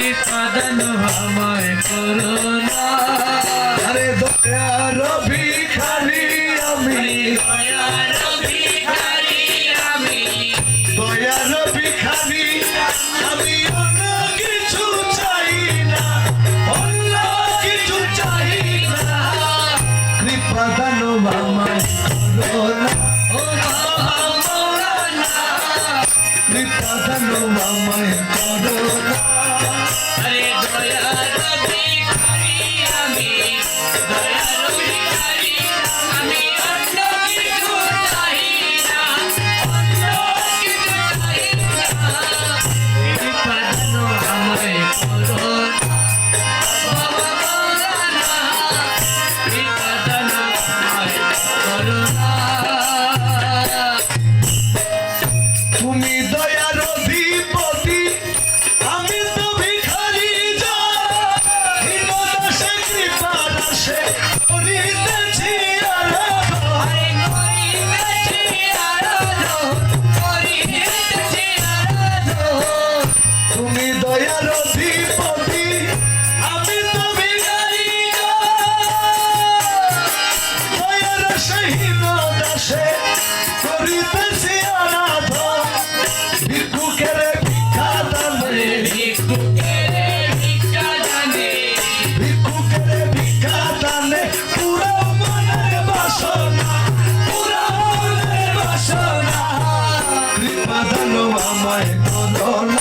কৃপাদান আমায় করুণা আরে দয়ার ভিখারি আমি দয়ার ভিখারি আমি দয়ার ভিখারি আমি অন্য কিছু চাই না অন্য কিছু চাই না কৃপাদান আমায় করুণা ও বাবা মৌলানা কৃপাদান আমায় করুণা আরে দয়ার ভিখারি আমি দয়ার ভিখারি আমি অন্য কিছু চাই না অন্য কিছু চাই না কৃপাদান আমায় করুণা বাবা মৌলানা কৃপাদান আমায় করুণা তুমি দয়ার অধিপতি আমি তো ভিখারি দাসে কৃপা দাসে করিতেছি আরাধন করিতেছি আরাধন করিতেছি আরাধন তুমি দয়ার অধিপতি আমি তো ভিখারি দয়ার সহিত দাসে করিতেছি আরাধন ভিক্ষুকের ভিক্ষা দানে ভিক্ষুকের ভিক্ষা দানে ভিক্ষুকের ভিক্ষা দানে পুরো মনের বাসনা পুরো মনের বাসনা কৃপা দান আমায় করুণা